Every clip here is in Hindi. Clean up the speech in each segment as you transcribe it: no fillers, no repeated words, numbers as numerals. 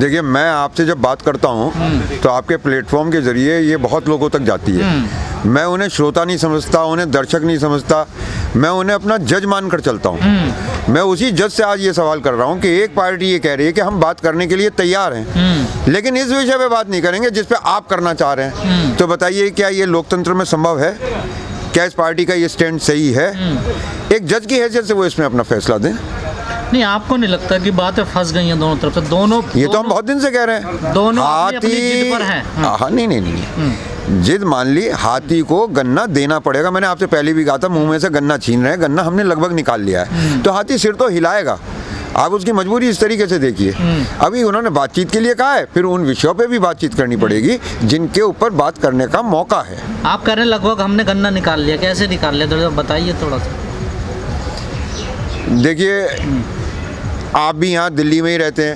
देखिए, मैं आपसे जब बात करता हूँ तो आपके प्लेटफॉर्म के जरिए ये बहुत लोगों तक जाती है। मैं उन्हें श्रोता नहीं समझता, उन्हें दर्शक नहीं समझता, मैं उन्हें अपना जज मानकर चलता हूँ। मैं उसी जज से आज ये सवाल कर रहा हूँ कि एक पार्टी ये कह रही है कि हम बात करने के लिए तैयार हैं, लेकिन इस विषय पे बात नहीं करेंगे जिस पे आप करना चाह रहे हैं। तो बताइए, क्या ये लोकतंत्र में संभव है? क्या इस पार्टी का ये स्टैंड सही है? एक जज की हैसियत से वो इसमें अपना फैसला दें। नहीं, आपको नहीं लगता कि बातें फंस गई हैं दोनों तरफ से? दोनों ये तो हम बहुत दिन से कह रहे हैं, दोनों अपनी जिद पर हैं। हाँ, नहीं, जिद मान ली, हाथी को गन्ना देना पड़ेगा। मैंने आपसे पहले भी कहा था, मुंह में से गन्ना छीन रहे हैं, गन्ना हमने लगभग निकाल लिया है, तो हाथी सिर तो हिलाएगा। आप उसकी मजबूरी इस तरीके से देखिए। अभी उन्होंने बातचीत के लिए कहा है, फिर उन विषयों पे भी बातचीत करनी पड़ेगी जिनके ऊपर बात करने का मौका है। आप कह रहे हैं लगभग हमने गन्ना निकाल लिया, कैसे निकाल लिया? थोड़ा बताइए थोड़ा सा। देखिए, आप भी यहाँ दिल्ली में ही रहते हैं,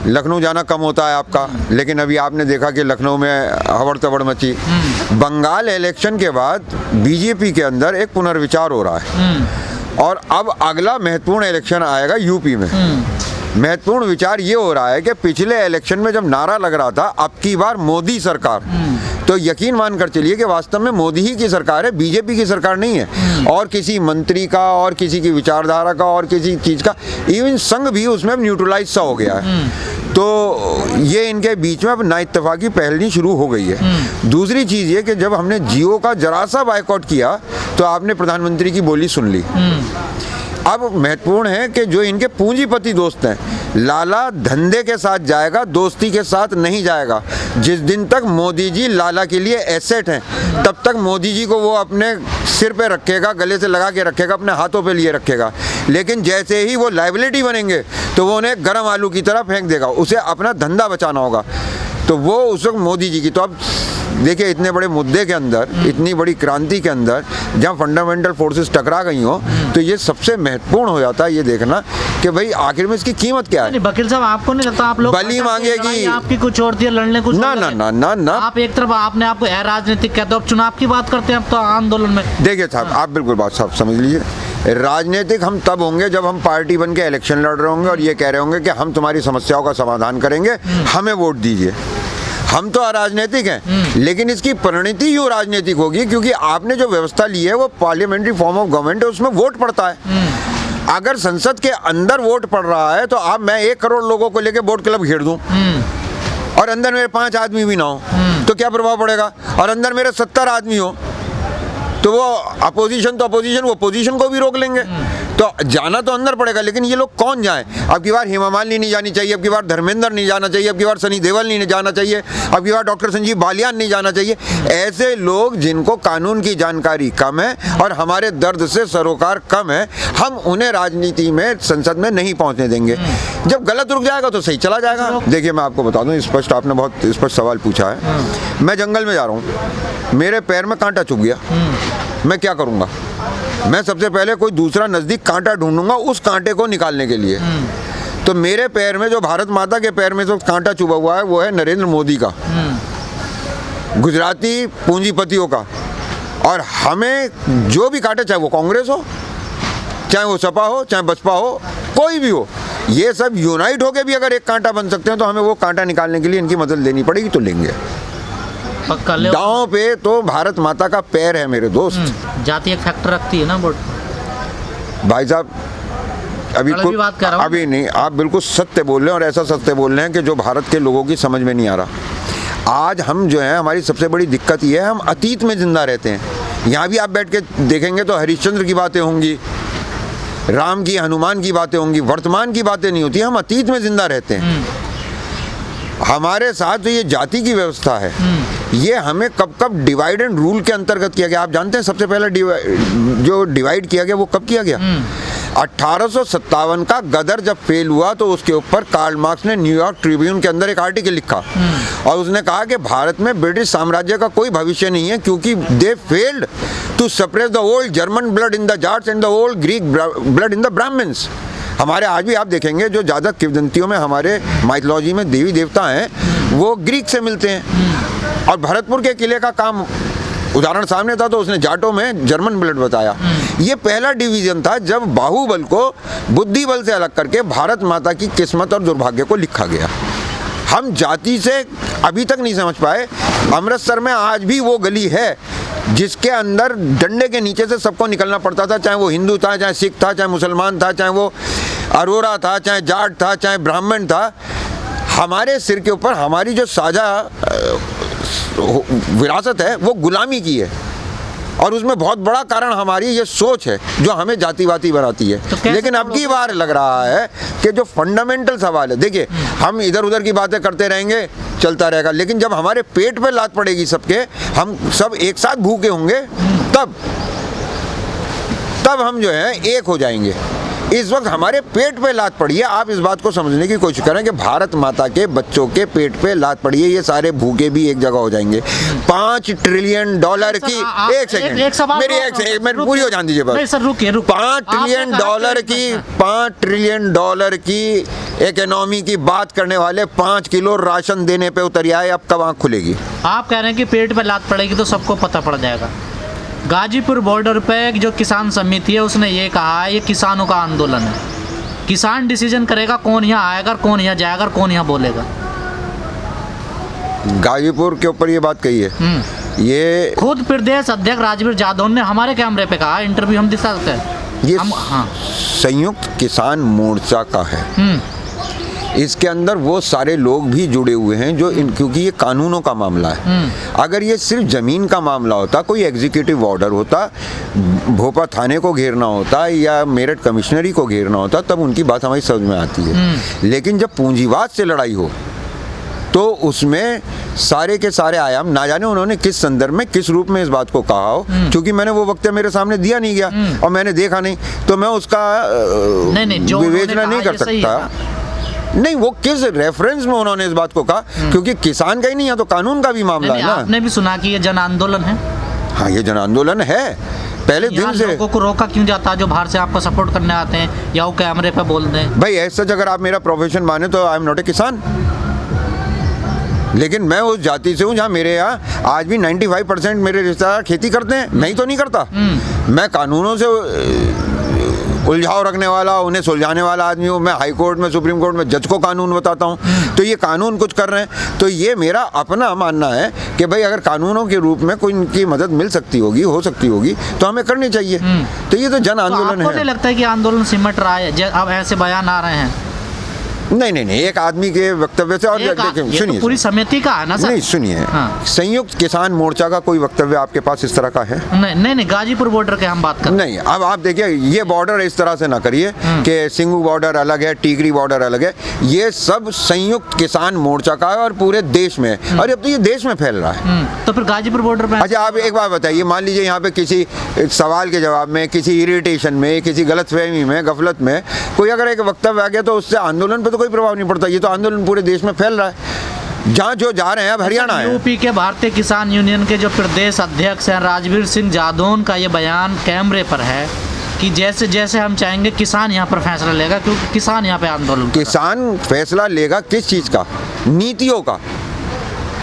लखनऊ जाना कम होता है आपका, लेकिन अभी आपने देखा कि लखनऊ में हवड़ तवड़ मची। बंगाल इलेक्शन के बाद बीजेपी के अंदर एक पुनर्विचार हो रहा है, और अब अगला महत्वपूर्ण इलेक्शन आएगा यूपी में। महत्वपूर्ण विचार ये हो रहा है कि पिछले इलेक्शन में जब नारा लग रहा था अब की बार मोदी सरकार, तो यकीन मानकर चलिए कि वास्तव में मोदी ही की सरकार है, बीजेपी की सरकार नहीं है। और किसी मंत्री का और किसी की विचारधारा का और किसी चीज़ का, इवन संघ भी उसमें न्यूट्रलाइज सा हो गया है। तो ये इनके बीच में अब नाइत्तेफाकी पहलनी शुरू हो गई है। दूसरी चीज़ ये कि जब हमने जियो का जरा सा बायकॉट किया तो आपने प्रधानमंत्री की बोली सुन ली। अब महत्वपूर्ण है कि जो इनके पूंजीपति दोस्त हैं, लाला धंधे के साथ जाएगा, दोस्ती के साथ नहीं जाएगा। जिस दिन तक मोदी जी लाला के लिए एसेट हैं, तब तक मोदी जी को वो अपने सिर पे रखेगा, गले से लगा के रखेगा, अपने हाथों पे लिए रखेगा। लेकिन जैसे ही वो लायबिलिटी बनेंगे तो वो उन्हें गर्म आलू की तरह फेंक देगा। उसे अपना धंधा बचाना होगा, तो वो उस वक्त मोदी जी की। तो अब देखिए, इतने बड़े मुद्दे के अंदर, इतनी बड़ी क्रांति के अंदर, जहाँ फंडामेंटल फोर्सेस टकरा गई हो, तो ये सबसे महत्वपूर्ण हो जाता है ये देखना कि भाई आखिर में इसकी कीमत क्या है। वकील साहब, आपको नहीं लगता आप लोग बली मांगेगी, आपकी कुछ और थी, लड़ने कुछ ना ना ना ना ना। आप एक तरफ आपने आपको राजनीतिक कहते हो, अब चुनाव की बात करते हैं, अब तो आंदोलन में। देखिए साहब, आप बिल्कुल बात साहब समझ लीजिए, राजनीतिक हम तब होंगे जब हम पार्टी बन के इलेक्शन लड़ रहे होंगे और ये कह रहे होंगे कि हम तुम्हारी समस्याओं का समाधान करेंगे, हमें वोट दीजिए। हम तो अराजनीतिक हैं, लेकिन इसकी परिणति यूँ राजनीतिक होगी क्योंकि आपने जो व्यवस्था ली है वो पार्लियामेंट्री फॉर्म ऑफ गवर्नमेंट है, उसमें वोट पड़ता है। अगर संसद के अंदर वोट पड़ रहा है तो आप, मैं 1 करोड़ लोगों को लेके वोट क्लब घेर दूं और अंदर मेरे 5 आदमी भी ना हो तो क्या प्रभाव पड़ेगा? और अंदर मेरे 70 आदमी हो तो वो अपोजिशन वो पोजीशन को भी रोक लेंगे। तो जाना तो अंदर पड़ेगा, लेकिन ये लोग कौन जाएं? अब की बार हेमा मालिनी नहीं जानी चाहिए, अब की बार धर्मेंद्र नहीं जाना चाहिए, अब की बार सनी देओल नहीं जाना चाहिए, अब की बार डॉक्टर संजीव बालियान नहीं जाना चाहिए। ऐसे लोग जिनको कानून की जानकारी कम है और हमारे दर्द से सरोकार कम है, हम उन्हें राजनीति में, संसद में नहीं पहुंचने देंगे। जब गलत रुक जाएगा तो सही चला जाएगा। देखिए, मैं आपको बता दूं, स्पष्ट, आपने बहुत स्पष्ट सवाल पूछा है। मैं जंगल में जा रहा हूँ, मेरे पैर में कांटा चुभ गया, मैं क्या करूँगा? मैं सबसे पहले कोई दूसरा नज़दीक कांटा ढूंढूंगा उस कांटे को निकालने के लिए। तो मेरे पैर में, जो भारत माता के पैर में जो कांटा चुभा हुआ है, वो है नरेंद्र मोदी का, गुजराती पूंजीपतियों का। और हमें जो भी कांटे, चाहे वो कांग्रेस हो, चाहे वो सपा हो, चाहे बसपा हो, कोई भी हो, ये सब यूनाइट होकर भी अगर एक कांटा बन सकते हैं तो हमें वो कांटा निकालने के लिए इनकी मदद लेनी पड़ेगी, तो लेंगे। दांव पे तो भारत माता का पैर है मेरे दोस्त। जाति एक फैक्टर रखती है ना वोट। भाई साहब, अभी नहीं, आप बिल्कुल सत्य बोल रहे हैं, और ऐसा सत्य बोल रहे हैं कि जो भारत के लोगों की समझ में नहीं आ रहा। आज हम जो है, हमारी सबसे बड़ी दिक्कत ये है, हम अतीत में जिंदा रहते हैं। यहाँ भी आप बैठ के देखेंगे तो हरिश्चंद्र की बातें होंगी, राम की, हनुमान की बातें होंगी, वर्तमान की बातें नहीं होती, हम अतीत में जिंदा रहते हैं। हमारे साथ जो ये जाति की व्यवस्था है, ये हमें कब कब डिवाइड एंड रूल के अंतर्गत किया गया। आप जानते हैं सबसे पहले जो डिवाइड किया गया वो कब किया गया? 1857 का गदर जब फेल हुआ तो उसके ऊपर कार्ल मार्क्स ने न्यूयॉर्क ट्रिब्यून के अंदर एक आर्टिकल लिखा और उसने कहा कि भारत में ब्रिटिश साम्राज्य का कोई भविष्य नहीं है क्योंकि they failed to suppress the old German blood in the Jats and the old Greek blood in the Brahmans. हमारे आज भी आप देखेंगे जो ज़्यादा किंवदंतियों में, हमारे माइथोलॉजी में देवी देवता हैं, वो ग्रीक से मिलते हैं। और भरतपुर के किले का काम उदाहरण सामने था तो उसने जाटों में जर्मन ब्लड बताया। ये पहला डिवीजन था जब बाहुबल को बुद्धि बल से अलग करके भारत माता की किस्मत और दुर्भाग्य को लिखा गया। हम जाति से अभी तक नहीं समझ पाए। अमृतसर में आज भी वो गली है जिसके अंदर डंडे के नीचे से सबको निकलना पड़ता था, चाहे वो हिंदू था, चाहे सिख था, चाहे मुसलमान था, चाहे वो अरोरा था, चाहे जाट था, चाहे ब्राह्मण था। हमारे सिर के ऊपर हमारी जो साझा विरासत है वो गुलामी की है, और उसमें बहुत बड़ा कारण हमारी ये सोच है जो हमें जातिवादी बनाती है। तो लेकिन अब की बार लग रहा है कि जो फंडामेंटल सवाल है, देखिए हम इधर उधर की बातें करते रहेंगे, चलता रहेगा, लेकिन जब हमारे पेट पे लात पड़ेगी सबके, हम सब एक साथ भूखे होंगे, तब हम जो है एक हो जाएंगे। इस वक्त हमारे पेट पे लात पड़ी है। आप इस बात को समझने की कोशिश करें कि भारत माता के बच्चों के पेट पे लात पड़ी है, ये सारे भूखे भी एक जगह हो जाएंगे। $5 ट्रिलियन की, एक सेकंड मेरी एक मिनट पूरी हो जान दीजिए बस। $5 ट्रिलियन की इकोनॉमी की बात करने वाले 5 किलो राशन देने पे उतर आए, अब कब आँख खुलेगी? आप कह रहे हैं कि पेट पे लात पड़ेगी तो सबको पता पड़ जाएगा। गाजीपुर बॉर्डर पे जो किसान समिति है उसने ये कहा है ये किसानों का आंदोलन है, किसान डिसीजन करेगा कौन यहाँ आएगा, कौन यहाँ जाएगा, कौन यहाँ बोलेगा। गाजीपुर के ऊपर ये बात कही है, ये खुद प्रदेश अध्यक्ष राजवीर यादव ने हमारे कैमरे पे कहा, इंटरव्यू हम दिखा सकते हैं। ये हाँ। संयुक्त किसान मोर्चा का है। इसके अंदर वो सारे लोग भी जुड़े हुए हैं जो क्योंकि ये कानूनों का मामला है। अगर ये सिर्फ ज़मीन का मामला होता, कोई एग्जीक्यूटिव ऑर्डर होता, भोपा थाने को घेरना होता या मेरठ कमिश्नरी को घेरना होता, तब उनकी बात हमारी समझ में आती है। लेकिन जब पूंजीवाद से लड़ाई हो तो उसमें सारे के सारे आयाम, ना जाने उन्होंने किस संदर्भ में किस रूप में इस बात को कहा हो, क्योंकि मैंने वो वक्त मेरे सामने दिया नहीं गया और मैंने देखा नहीं, तो मैं उसका विवेचना नहीं कर सकता। नहीं, वो किस रेफरेंस में उन्होंने इस बात को कहा, क्योंकि किसान का ही नहीं है तो कानून का भी मामला है ना। आपने भी सुना कि ये जन आंदोलन है। हाँ, ये जन आंदोलन है, पहले दिन से। लोगों को रोका क्यों जाता है जो बाहर से आपको सपोर्ट करने आते हैं या वो कैमरे पे बोल दें? भाई ऐसा अगर आप मेरा प्रोफेशन माने तो आई एम नॉट ए किसान, लेकिन मैं उस जाति से हूँ जहाँ मेरे यहाँ आज भी 95% मेरे रिश्तेदार खेती करते हैं। मैं ही तो नहीं करता। मैं कानूनों से उलझाव रखने वाला, उन्हें सुलझाने वाला आदमी हूँ। मैं हाई कोर्ट में, सुप्रीम कोर्ट में जज को कानून बताता हूँ, तो ये कानून कुछ कर रहे हैं, तो ये मेरा अपना मानना है कि भाई अगर कानूनों के रूप में कोई इनकी मदद मिल सकती होगी, हो सकती होगी, तो हमें करनी चाहिए। तो ये तो जन आंदोलन है। आपको नहीं लगता है कि आंदोलन सिमट रहा है, अब ऐसे बयान आ रहे हैं? नहीं, एक आदमी के वक्तव्य से, और देखिए सुनिए, पूरी समिति का है ना सर? नहीं सुनिए, संयुक्त किसान मोर्चा का कोई वक्तव्य आपके पास इस तरह का है? नहीं, गाजीपुर बॉर्डर के हम बात कर नहीं। अब आप देखिए, ये बॉर्डर इस तरह से ना करिए कि सिंगू बॉर्डर अलग है, टीकरी बॉर्डर अलग है। ये सब संयुक्त किसान मोर्चा का है और पूरे देश में, और अब तो ये देश में फैल रहा है। तो फिर गाजीपुर बॉर्डर पे, अच्छा आप एक बात बताइए, मान लीजिए यहाँ पे किसी सवाल के जवाब में, किसी इरिटेशन में, किसी गलतफहमी में, गफलत में कोई अगर एक वक्तव्य आ गया, तो उससे आंदोलन पर तो कोई प्रभाव नहीं पड़ता। ये तो आंदोलन पूरे देश में फैल रहा है, जहाँ जो जा रहे हैं। अब हरियाणा है, यूपी के भारतीय किसान यूनियन के जो प्रदेश अध्यक्ष हैं राजवीर सिंह जादौन का ये बयान कैमरे पर है कि जैसे जैसे हम चाहेंगे किसान यहाँ पर फैसला लेगा, क्योंकि किसान यहाँ पे आंदोलन, किसान फैसला लेगा किस चीज का? नीतियों का।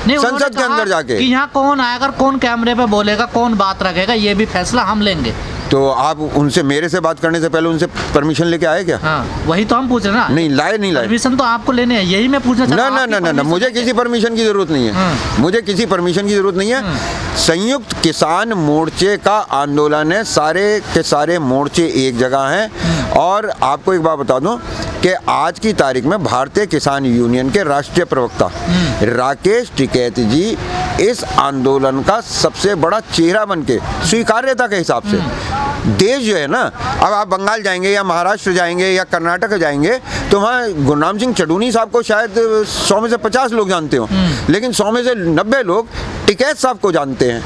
नहीं, संसद के अंदर जाके कि यहाँ कौन आएगा, कौन कैमरे पे बोलेगा, कौन बात रखेगा, ये भी फैसला हम लेंगे। तो आप उनसे, मेरे से बात करने से पहले उनसे परमिशन लेके आए क्या? हाँ, वही तो हम पूछ रहे हैं ना। नहीं लाए परमिशन तो आपको लेने है, यही मैं पूछना चाहता हूँ। ना, मुझे किसी परमिशन की जरूरत नहीं है। मुझे किसी परमिशन की जरूरत नहीं है। संयुक्त किसान मोर्चे का आंदोलन है, सारे के सारे मोर्चे एक जगह हैं। और आपको एक बात बता दूं कि आज की तारीख में भारतीय किसान यूनियन के राष्ट्रीय प्रवक्ता राकेश टिकैत जी इस आंदोलन का सबसे बड़ा चेहरा बनके, स्वीकार्यता के हिसाब से, देश जो है ना, अब आप बंगाल जाएंगे या महाराष्ट्र जाएंगे या कर्नाटक जाएंगे तो वहाँ गुरनाम सिंह चडूनी साहब को शायद 100 में से 50 लोग जानते हो, लेकिन 100 में से 90 लोग टिकैत साहब को जानते हैं,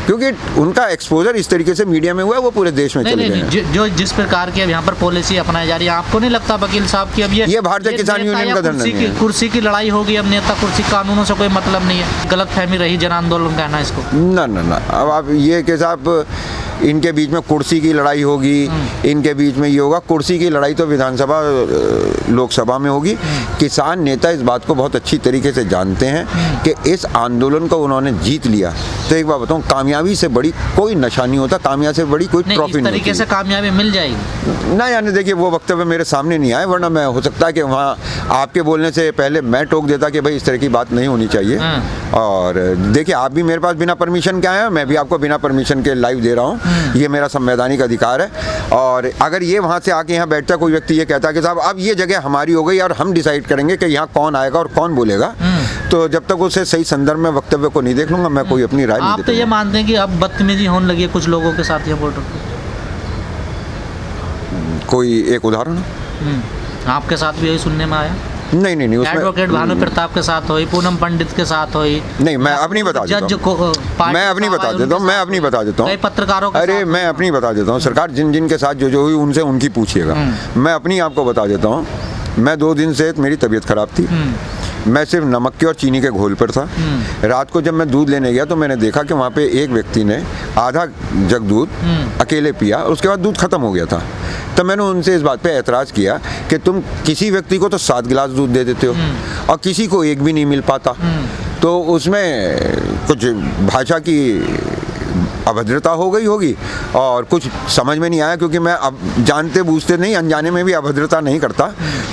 क्योंकि उनका एक्सपोजर इस तरीके से मीडिया में हुआ है, वो पूरे देश में चले गए हैं। जो जिस प्रकार की अब यहाँ पर पॉलिसी अपनाई जा रही है, आपको नहीं लगता वकील साहब की अब ये भारतीय किसान यूनियन का धरना नहीं है? कुर्सी की लड़ाई होगी, अब नेता कुर्सी, कानूनों से कोई मतलब नहीं है, गलत फहमी रही जन आंदोलन कहना इसको। ना, अब आप ये कि साहब इनके बीच में कुर्सी की लड़ाई होगी, इनके बीच में ये होगा। कुर्सी की लड़ाई तो विधानसभा लोकसभा में होगी। किसान नेता इस बात को बहुत अच्छी तरीके से जानते हैं कि इस आंदोलन को उन्होंने जीत लिया। तो एक बात बताऊं, कामयाबी से बड़ी कोई नशा नहीं होता, कामयाबी से बड़ी कोई ट्रॉफी नहीं होती। तरीके से कामयाबी मिल जाएगी ना, यानी देखिए वो वक्तव्य मेरे सामने नहीं आए, वरना मैं हो सकता है कि वहाँ आपके बोलने से पहले मैं टोक देता कि भाई इस तरह की बात नहीं होनी चाहिए। और देखिए आप भी मेरे पास बिना परमिशन के आए हैं, मैं भी आपको बिना परमिशन के लाइव दे रहा हूँ, ये मेरा संवैधानिक अधिकार है। और अगर ये वहाँ से आके यहाँ बैठता कोई व्यक्ति ये कहता कि साहब अब ये जगह हमारी हो गई और हम डिसाइड करेंगे कि यहाँ कौन आएगा और कौन बोलेगा, तो जब तक उसे सही संदर्भ में वक्तव्य को नहीं देख लूँगा मैं कोई अपनी राय नहीं आप तो ये मानते हैं कि अब बदतमीजी होने लगी है कुछ लोगों के साथ ये बॉर्डर पे? कोई एक उदाहरण? आपके साथ भी यही सुनने में आया? नहीं उसमें एडवोकेट भानु प्रताप के साथ हुई, पूनम पंडित के साथ हुई। नहीं, मैं अपनी बता देता हूँ, मैं अपनी बता देता हूँ, कई पत्रकारों के अरे मैं अपनी बता देता हूँ। सरकार जिन के साथ जो हुई उनसे उनकी पूछिएगा। मैं अपनी आपको बता देता हूँ। मैं 2 दिन से मेरी तबीयत खराब थी, मैं सिर्फ नमक के और चीनी के घोल पर था। रात को जब मैं दूध लेने गया तो मैंने देखा कि वहाँ पे एक व्यक्ति ने आधा जग दूध अकेले पिया, उसके बाद दूध खत्म हो गया था। तब मैंने उनसे इस बात पे एतराज़ किया कि तुम किसी व्यक्ति को तो 7 गिलास दूध दे देते हो और किसी को एक भी नहीं मिल पाता। तो उसमें कुछ भाषा की अभद्रता हो गई होगी और कुछ समझ में नहीं आया, क्योंकि मैं अब जानते बूझते नहीं, अनजाने में भी अभद्रता नहीं करता,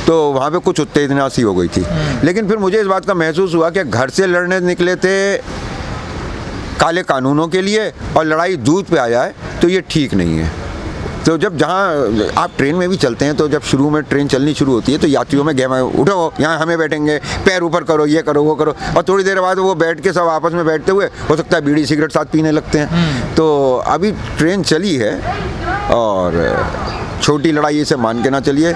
तो वहाँ पे कुछ उत्तेजना सी हो गई थी। लेकिन फिर मुझे इस बात का महसूस हुआ कि घर से लड़ने निकले थे काले कानूनों के लिए और लड़ाई दूध पे आ जाए तो ये ठीक नहीं है। तो जब जहाँ आप ट्रेन में भी चलते हैं तो जब शुरू में ट्रेन चलनी शुरू होती है तो यात्रियों में गहमा, उठो यहाँ हमें बैठेंगे, पैर ऊपर करो, ये करो वो करो, और थोड़ी देर बाद वो बैठ के सब आपस में बैठते हुए हो सकता है बीड़ी सिगरेट साथ पीने लगते हैं। तो अभी ट्रेन चली है और छोटी लड़ाई इसे मान के ना चलिए।